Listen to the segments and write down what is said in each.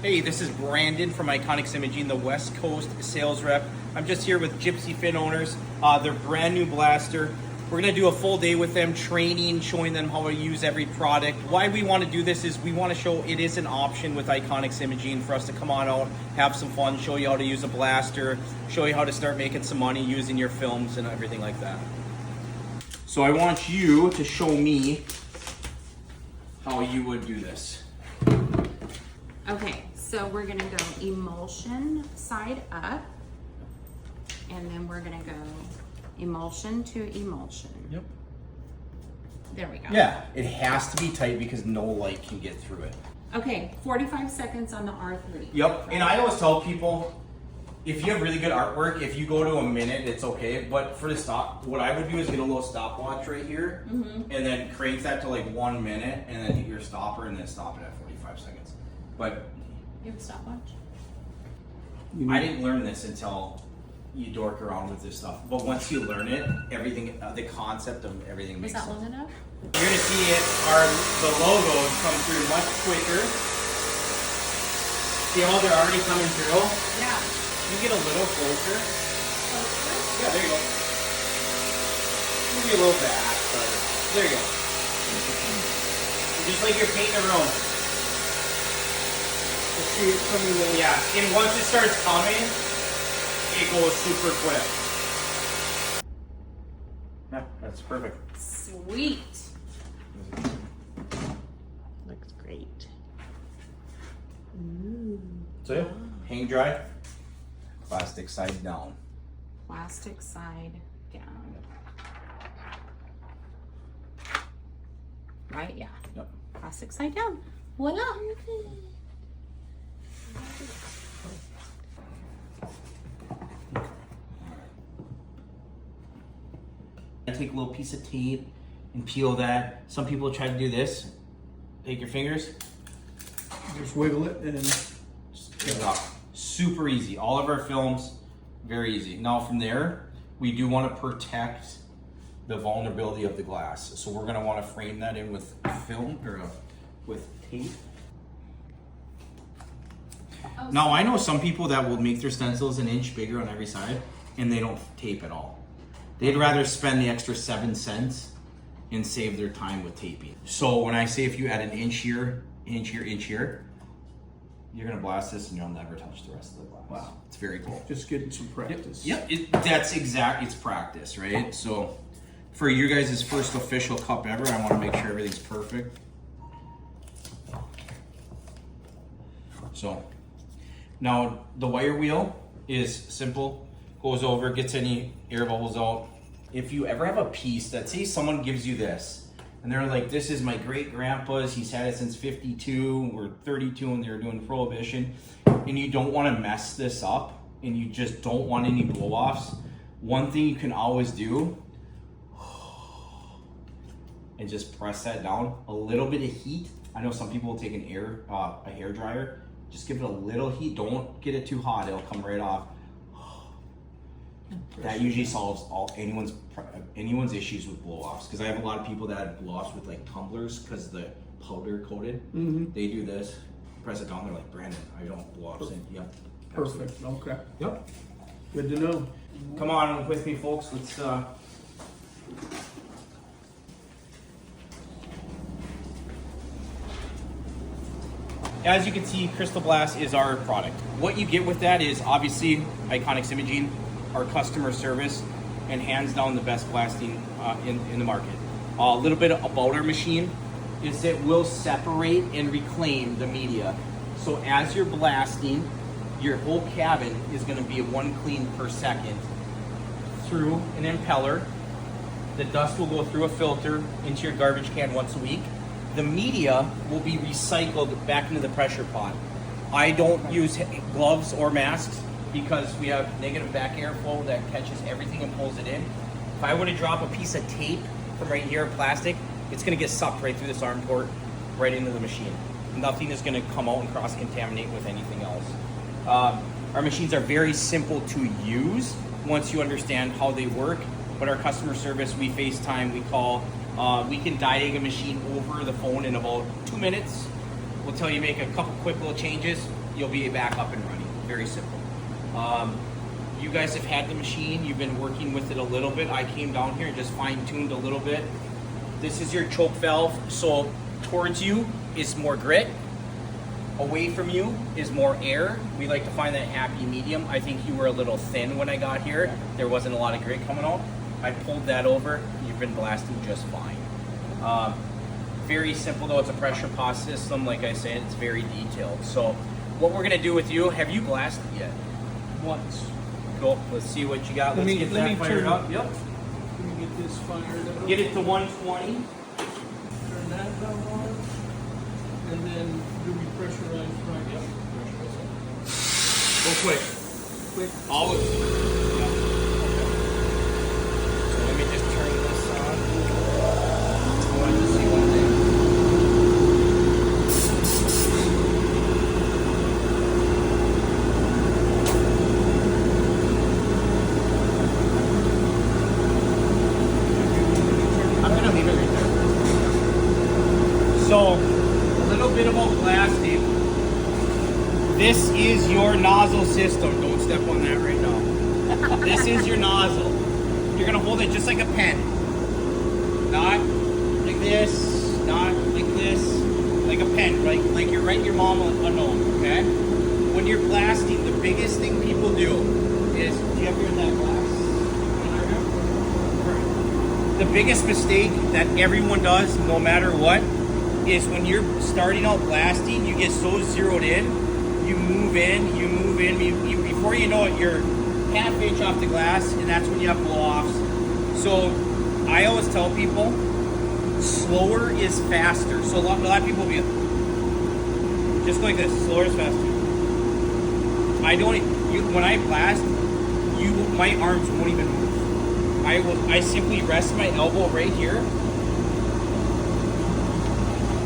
Hey, this is Brandon from IKONICS Imaging, the West Coast sales rep. I'm just here with Gypsy Finn owners, their brand new blaster. We're gonna do a full day with them, training, showing them how to use every product. Why we wanna do this is we wanna show it is an option with IKONICS Imaging for us to come on out, have some fun, show you how to use a blaster, show you how to start making some money using your films and everything like that. So I want you to show me how you would do this. Okay, so we're gonna go emulsion side up, and then we're gonna go emulsion to emulsion. Yep. There we go. Yeah, it has to be tight because no light can get through it. Okay, 45 seconds on the R3. Yep, and I always tell people, if you have really good artwork, if you go to a minute, it's okay. But for the stop, what I would do is get a little stopwatch right here, and then crank that to like 1 minute, and then hit your stopper, and then stop it at 45 seconds. But You have a stopwatch? I didn't learn this until you dork around with this stuff. But once you learn it, everything, the concept of everything makes Was that sense. long enough? You're gonna see it, the logos come through much quicker. See how they're already coming through? Yeah. You get a little closer. Yeah, there you go. Maybe a little back, but there you go. Just like you're painting a room. See it coming in. Yeah, and once it starts coming, it goes super quick. Yeah, that's perfect. Sweet. Looks great. So yeah, hang dry, plastic side down. Plastic side down. Right, yeah. Yep. Plastic side down. Voila. I take a little piece of tape and peel that. Some people try to do this. Take your fingers, Just wiggle it and get it off. Super easy. All of our films, very easy. Now from there, we do want to protect the vulnerability of the glass. So we're going to want to frame that in with film or with tape. Now I know some people that will make their stencils an inch bigger on every side and they don't tape at all. They'd rather spend the extra 7 cents and save their time with taping. So when I say if you add an inch here, inch here, inch here, you're gonna blast this and you'll never touch the rest of the glass. Wow. It's very cool. just getting some practice. Yep, that's exact, it's practice, right? So for you guys' first official cup ever, I wanna make sure everything's perfect. So now the wire wheel is simple, goes over, gets any air bubbles out. If you ever have a piece that, say someone gives you this, and they're like, this is my great grandpa's, he's had it since 52 or 32 when they were doing Prohibition, and you don't wanna mess this up, and you just don't want any blow-offs, one thing you can always do, and just press that down, a little bit of heat. I know some people will take a hair dryer, just give it a little heat, don't get it too hot, it'll come right off. That usually solves anyone's issues with blow-offs, because I have a lot of people that have blow-offs with like tumblers because the powder coated. They do this, press it down, they're like, Brandon, I don't blow-offs in. Yep. Perfect. Okay. Yep. Good to know. Come on with me, folks. Let's As you can see, CrystalBlast is our product. What you get with that is obviously IKONICS Imaging, our customer service, and hands down the best blasting in the market. A little bit about our machine is it will separate and reclaim the media. So as you're blasting, your whole cabin is going to be 1 clean per second through an impeller. The dust will go through a filter into your garbage can once a week. The media will be recycled back into the pressure pot. I don't use gloves or masks because we have negative back airflow that catches everything and pulls it in. If I were to drop a piece of tape from right here, plastic, it's gonna get sucked right through this arm port, right into the machine. Nothing is gonna come out and cross-contaminate with anything else. Our machines are very simple to use once you understand how they work, but our customer service, we FaceTime, we call, we can diag a machine over the phone in about 2 minutes. We'll tell you make a couple quick little changes, you'll be back up and running. Very simple. You guys have had the machine, you've been working with it a little bit. I came down here and just fine-tuned a little bit. This is your choke valve, so towards you is more grit, away from you is more air. We like to find that happy medium. I think you were a little thin when I got here. There wasn't a lot of grit coming out. I pulled that over, you've been blasting just fine. Very simple though, it's a pressure pause system. Like I said, it's very detailed. So what we're gonna do with you, have you blasted yet? Once. Cool, let's see what you got. Let's get that fired up. Yep. Let me get this fired up. Get it to 120. Turn that valve on. And then do we pressurize right? Yep. Go quick. Quick. Always. Yep. So let me just turn this on. I wanted to see one thing. I'm gonna leave it right there. So, a little bit about blasting. This is your nozzle system. Don't step on that right now. This is your nozzle. You're gonna hold it just like a pen. Not like this, not like this, like a pen, right? Like you're writing your mom a note, okay? When you're blasting, the biggest thing people do is, do you have your that glass? The biggest mistake that everyone does, no matter what, is when you're starting out blasting, you get so zeroed in, you move in, before you know it, you're half inch off the glass, and that's when you have blow-offs. So I always tell people, slower is faster. So a lot of people will be just like this, slower is faster. When I blast, my arms won't even move. I simply rest my elbow right here,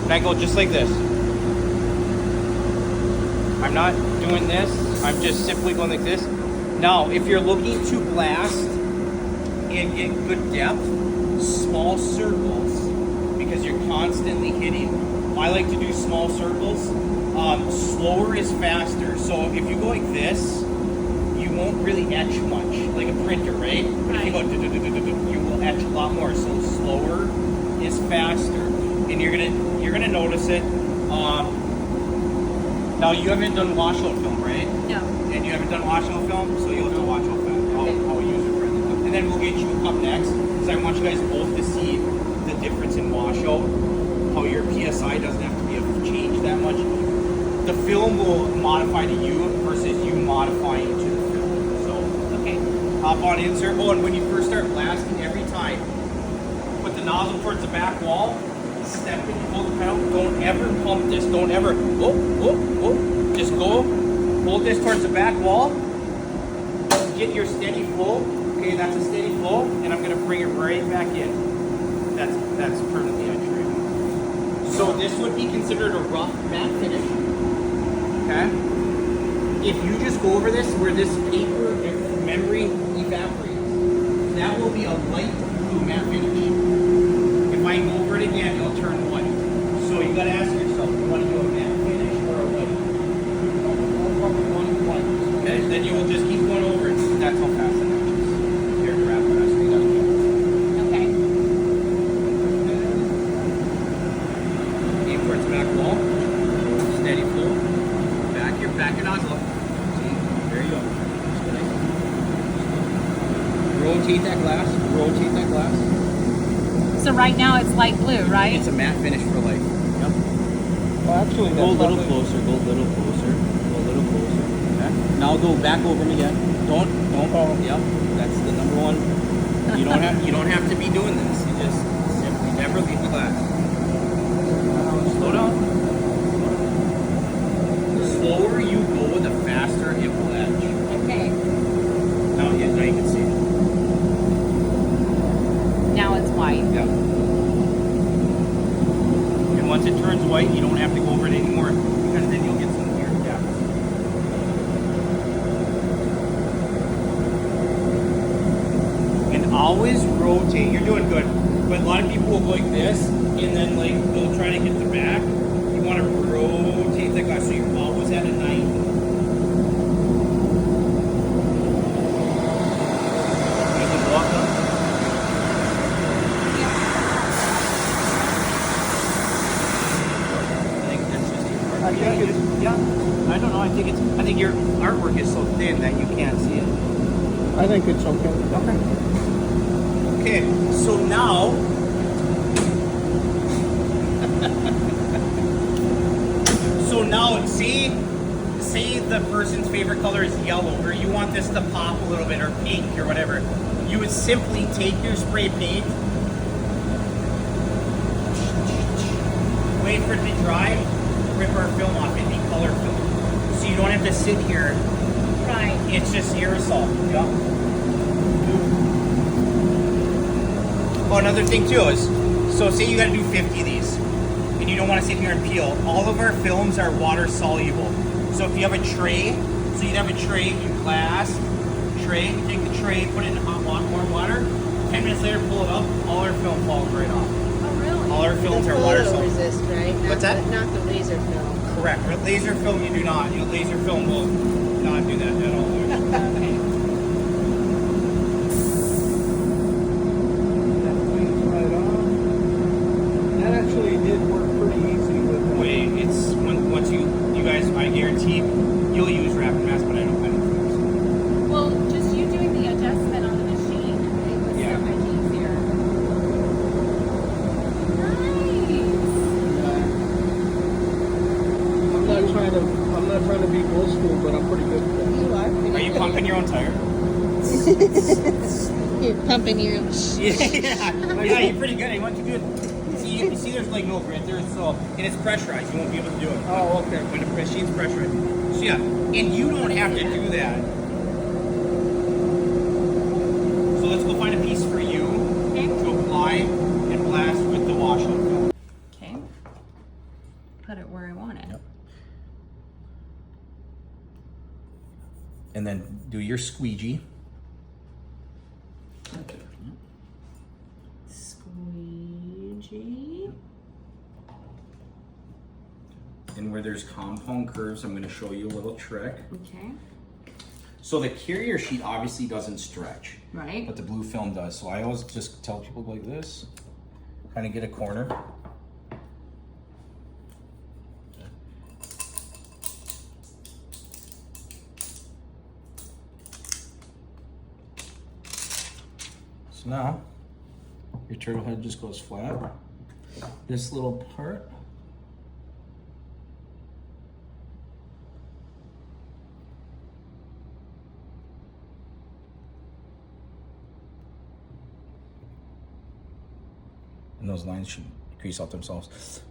and I go just like this. I'm not doing this, I'm just simply going like this. Now, if you're looking to blast and get good depth, small circles, because you're constantly hitting, I like to do small circles. Slower is faster. So if you go like this, you won't really etch much, like a printer, right? But if you go, you will etch a lot more. So slower is faster, and you're gonna notice it. Now you haven't done washout film, right? No. And you haven't done washout film, so you'll have to watch out that. How user friendly. And then we'll get you a cup next, because I want you guys both to see the difference in washout. How your PSI doesn't have to be changed that much. The film will modify to you versus you modifying to the film. So, okay, hop on insert. Oh, and when you first start blasting, every time, put the nozzle towards the back wall, step in, hold the pedal, don't ever pump this, don't ever, just go, hold this towards the back wall, get your steady flow. Okay, that's a steady flow, and I'm gonna bring it right back in. That's permanently etched right now. So this would be considered a rough matte finish. Okay? If you just go over this where this paper memory evaporates, that will be a light blue matte finish. If I go over it again, it'll turn white. So you gotta ask yourself, you wanna do a matte finish or a white? Okay, then you will just keep going over it. That's how fast it etches. Here, grab the rest, you gotta go. Okay. Aim towards the back wall. Steady flow. Back your nozzle up. See? There you go. Just go nice. Rotate that glass. Rotate that glass. So right now it's light blue, right? It's a matte finish for life. Yep. Well, actually, Go a little closer. Go a little closer. Go a little closer. Okay. Now go back over them again. Don't. Yep. That's the number one. You don't have to be doing this. You just simply never leave the glass. Slow down. The slower you go, the faster it will etch. Okay. Now you can see it. Now it's white. Yeah. And once it turns white, you don't have to go over it anymore, because then you'll get some weird depth. And always rotate. You're doing good. But a lot of people will go like this, and then like they'll try to hit the back. You want to rotate the glass so you're always at a 90. No, I think your artwork is so thin that you can't see it. I think it's okay. Okay, so now say the person's favorite color is yellow, or you want this to pop a little bit, or pink, or whatever. You would simply take your spray paint, wait for it to dry, rip our film off. It'd be color film, so you don't have to sit here. Right. It's just aerosol. Yeah. Oh, another thing too is, so say you got to do 50 of these, and you don't want to sit here and peel. All of our films are water soluble. So if you have a tray, so you'd have a tray in glass, tray, you take the tray, put it in hot water, warm water, 10 minutes later pull it up, all our film falls right off. Oh, really? All our films The are water photo soluble. resist, right? What's that? Not the laser film. Correct. With laser film you do not. Your laser film will not do that at all. Okay. That cleans right off. That actually did work pretty easy with that. Wait, it's once you guys, I guarantee you'll use rapid mask, but I don't. Well, just you doing the adjustment on the machine, it was Yeah. so much easier. Nice. I'm not trying to be old school, but I'm pretty good at that. You are pretty Are you good. pumping your own tire? You're pumping your own. Yeah, you're pretty good. I want you to do it. You see, there's like no grit there, so and it's pressurized. You won't be able to do it. Oh, okay. When the machine's pressurized. So yeah, and you don't have to do that. So let's go find a piece for you Okay. to apply and blast with the washout film. Okay. Put it where I want it. Yep. And then do your squeegee. Squeegee. And where there's compound curves, I'm going to show you a little trick. Okay. So the carrier sheet obviously doesn't stretch, Right. but the blue film does. So I always just tell people like this, kind of get a corner. So now your turtle head just goes flat. This little part. And those lines should crease out themselves.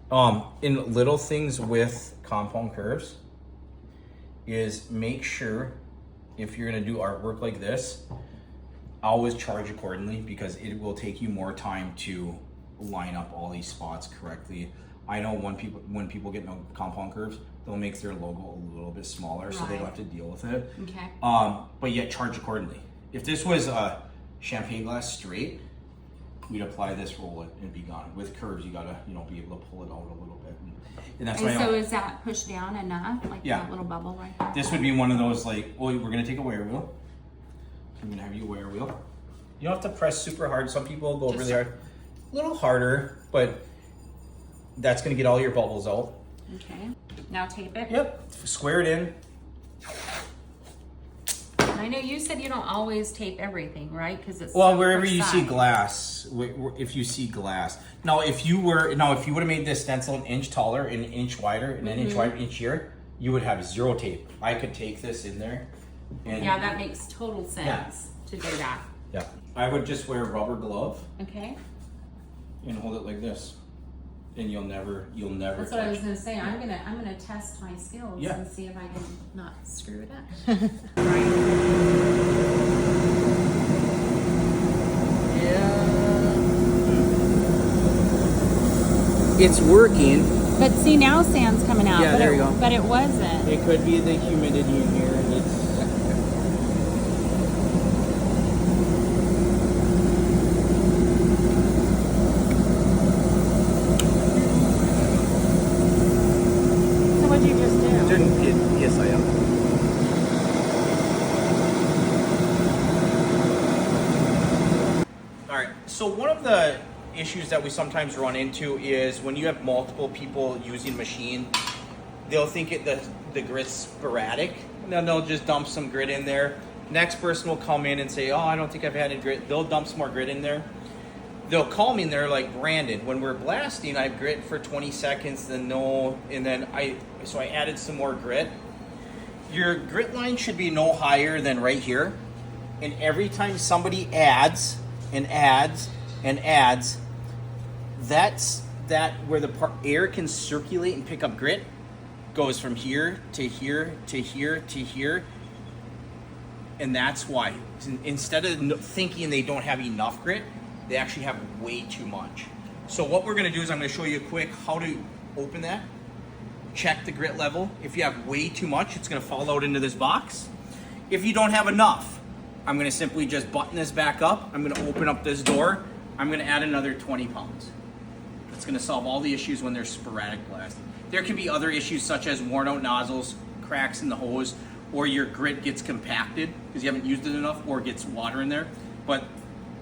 In little things with compound curves is make sure if you're gonna do artwork like this, always charge accordingly because it will take you more time to line up all these spots correctly. I know when people get no compound curves, they'll make their logo a little bit smaller so they don't have to deal with it. Okay. But yet charge accordingly. If this was a champagne glass straight, we'd apply this, roll it, and be gone. With curves, you gotta, be able to pull it out a little bit. And that's why And so is that pushed down enough? Like Yeah. that little bubble right there? this would be one of those like, well, we're gonna take a wear wheel. I'm gonna have you wear wheel. You don't have to press super hard. Some people go really hard. A little harder, but that's gonna get all your bubbles out. Okay. Now tape it. Yep, square it in. I know you said you don't always tape everything, right? Because it's Well, so wherever you see precise. glass, if you see glass. Now, if you would have made this stencil an inch taller, an inch wider, and an inch wider, inch here, you would have zero tape. I could take this in there, and Yeah, that makes total sense to do that. yeah, I would just wear a rubber glove Okay. and hold it like this, and you'll never That's what I touch. was gonna say. I'm gonna test my skills Yeah. and see if I can not screw it up. It's working. But see, now sand's coming out. Yeah, but there it, you go. But it wasn't. It could be the humidity in here. So what'd you just do? Yes, I am. All right. So one of the issues that we sometimes run into is when you have multiple people using machine, they'll think the grit's sporadic, and then they'll just dump some grit in there. Next person will come in and say, oh, I don't think I've had any grit. They'll dump some more grit in there. They'll call me and they're like, Brandon, when we're blasting, I grit for 20 seconds, then no, and then I added some more grit. Your grit line should be no higher than right here. And every time somebody adds and adds and adds, that's where the air can circulate and pick up grit, goes from here to here to here to here. And that's why, instead of thinking they don't have enough grit, they actually have way too much. So what we're gonna do is I'm gonna show you quick how to open that, check the grit level. If you have way too much, it's gonna fall out into this box. If you don't have enough, I'm gonna simply just button this back up. I'm gonna open up this door. I'm gonna add another 20 pounds. It's gonna solve all the issues when there's sporadic blasting. There can be other issues such as worn out nozzles, cracks in the hose, or your grit gets compacted because you haven't used it enough, or gets water in there. But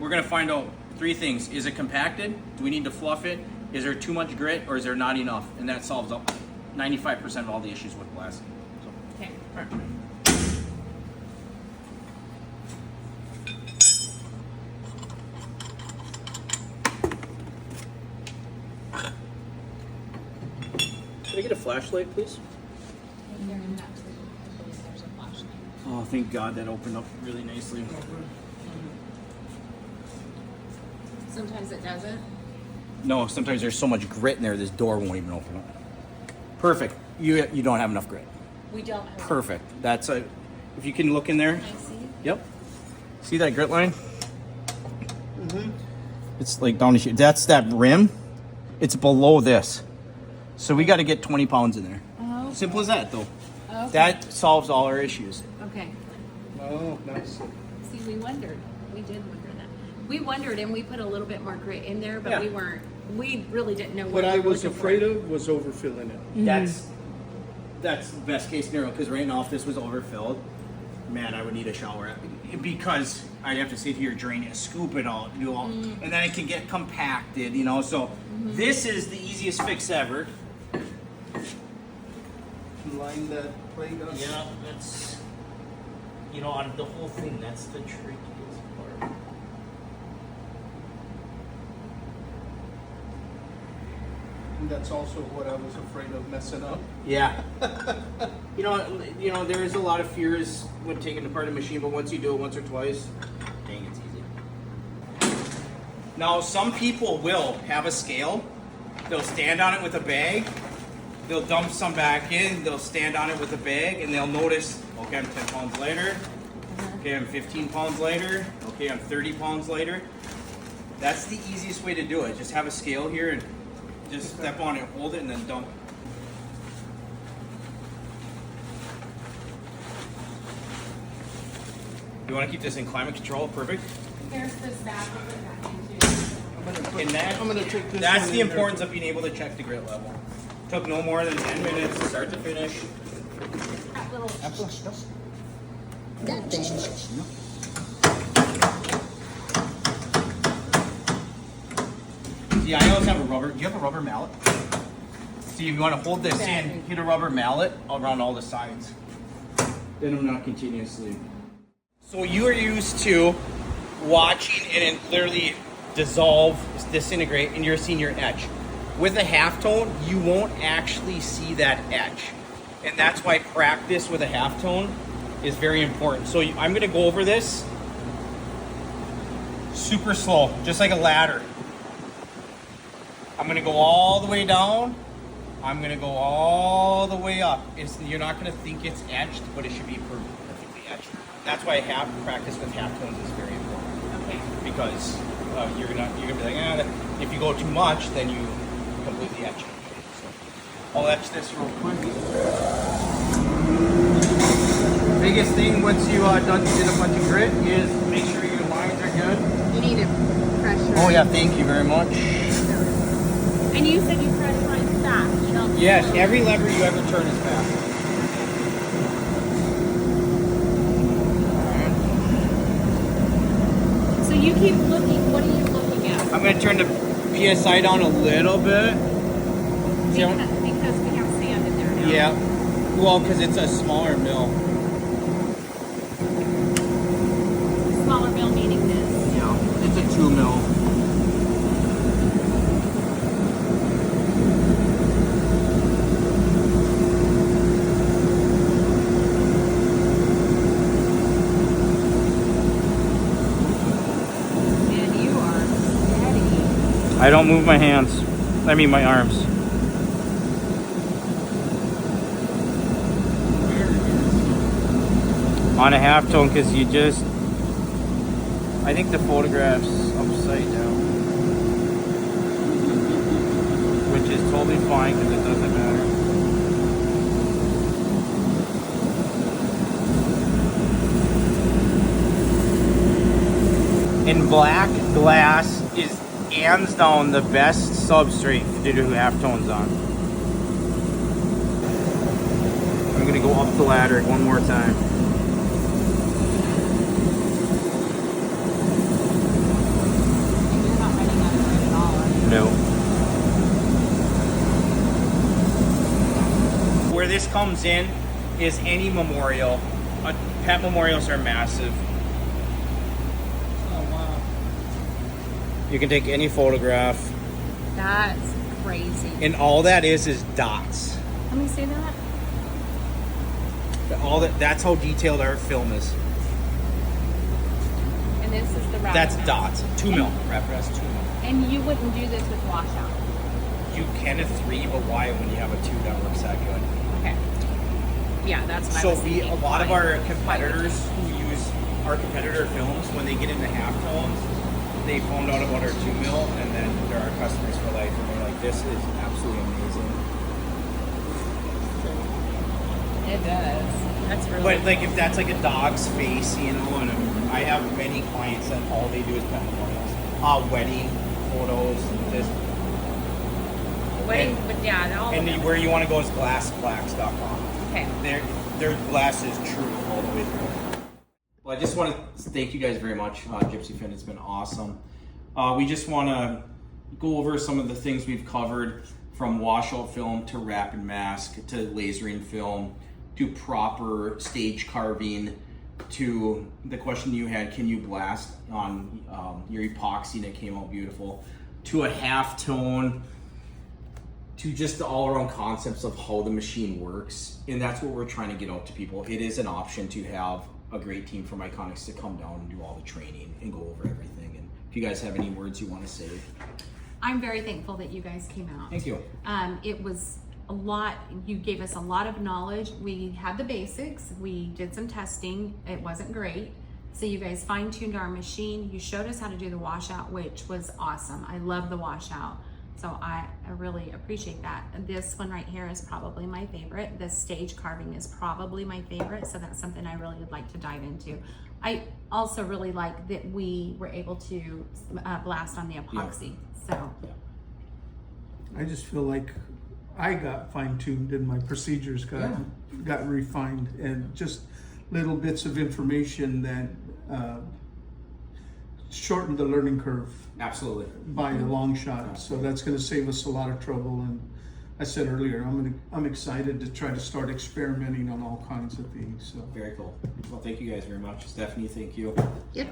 we're gonna find out 3 things. Is it compacted? Do we need to fluff it? Is there too much grit, or is there not enough? And that solves up 95% of all the issues with blasting. So, Okay. all right. Can I get a flashlight, please? Oh, thank God that opened up really nicely. Sometimes it doesn't. No, sometimes there's so much grit in there, this door won't even open up. Perfect. You don't have enough grit. We don't have. Perfect. That's a. If you can look in there. Can I see? Yep. See that grit line? It's like down here. That's that rim. It's below this. So we got to get 20 pounds in there. Oh. Simple as that, though. Okay. That solves all our issues. Okay. Oh, nice. See, we wondered. We did wonder that. We wondered, and we put a little bit more grit in there, but Yeah. we weren't. We really didn't know What what I we were was looking afraid for. of was overfilling it. That's the best case scenario, because right now if this was overfilled, man, I would need a shower because I'd have to sit here, drain it, scoop it out, do all, and then it can get compacted, you know. So this is the easiest fix ever. Line that plate up. Yeah, that's, you know, out of the whole thing, that's the trickiest part. And that's also what I was afraid of messing up. Yeah. you know, there is a lot of fears when taking apart a machine, but once you do it once or twice, dang, it's easy. Now, some people will have a scale. They'll stand on it with a bag. They'll dump some back in. They'll stand on it with a bag, and they'll notice, okay, I'm 10 pounds lighter. Okay, I'm 15 pounds lighter. Okay, I'm 30 pounds lighter. That's the easiest way to do it. Just have a scale here and just step on it, hold it, and then dump. You want to keep this in climate control? Perfect. There's this bag we'll put back into. And that, I'm gonna take this that's one the in there. importance of being able to check the grit level. Took no more than 10 minutes, start to finish. That little. That thing. See, I always have a rubber. Do you have a rubber mallet? See, if you want to hold this in, hit a rubber mallet around all the sides. Then I'm not continuously. So you are used to watching and it literally dissolve, disintegrate, and you're seeing your etch. With a halftone, you won't actually see that etch. And that's why practice with a halftone is very important. So I'm gonna go over this super slow, just like a ladder. I'm gonna go all the way down. I'm gonna go all the way up. You're not gonna think it's etched, but it should be perfectly etched. That's why practice with halftones is very important. Okay. Because you're gonna be like, if you go too much, then you completely etch it. So I'll etch this real quick. Biggest thing once you did a bunch of grit is make sure your lines are good. You need a pressure. Oh yeah, thank you very much. And you said you pressurize fast. You don't. Yes, every lever you ever turn is fast. So you keep looking. What are you looking at? I'm gonna turn the PSI down a little bit. See how- Because we have sand in there now. Yeah. Well, because it's a smaller mill. Smaller mill meaning this. Yeah, it's a 2 mil. And you are steady. I don't move my hands. I mean my arms. On a halftone, because you just, I think the photograph's upside down, which is totally fine because it doesn't matter. And black glass is hands down the best substrate to do halftones on. I'm gonna go up the ladder one more time. You're not running out of it at all, are you? No. Where this comes in is any memorial. Pet memorials are massive. Oh, wow. You can take any photograph, That's crazy. and all that is dots. Let me see that. All that's how detailed our film is. And this is the wrap. That's around. dots. 2 mil. Wrap rest 2 mil. And you wouldn't do this with washout. You can a 3, but why when you have a 2 that works that good? Okay. Yeah, that's what I So was thinking. a lot of Why? our competitors who use our competitor films, when they get into halftones, they found out about our 2 mil, and then they're our customers for life, and they're like, this is absolutely amazing. It does. That's really But like if that's like a dog's face, you know, and I have many clients that all they do is pet memorials, wedding photos, this, wedding, and- but yeah, all of and them. where you want to go is glassplaques.com. Okay. Their glass is true all the way through. Well, I just want to thank you guys very much, Gypsy Finn. It's been awesome. We just want to go over some of the things we've covered, from washout film to wrap and mask to lasering film to proper stage carving to the question you had, can you blast on your epoxy, and it came out beautiful, to a halftone, to just the all-around concepts of how the machine works. And that's what we're trying to get out to people. It is an option to have a great team from IKONICS to come down and do all the training and go over everything. And if you guys have any words you want to say. I'm very thankful that you guys came out. Thank you. It was a lot. You gave us a lot of knowledge. We had the basics. We did some testing. It wasn't great. So you guys fine-tuned our machine. You showed us how to do the washout, which was awesome. I love the washout. So I really appreciate that. This one right here is probably my favorite. The stage carving is probably my favorite. So that's something I really would like to dive into. I also really like that we were able to blast on the epoxy. So I just feel like I got fine-tuned and my procedures got refined, and just little bits of information that shortened the learning curve Absolutely. by a long shot. So that's going to save us a lot of trouble. And I said earlier, I'm excited to try to start experimenting on all kinds of things. So Very cool. Well, thank you guys very much. Stephanie, thank you. Yep.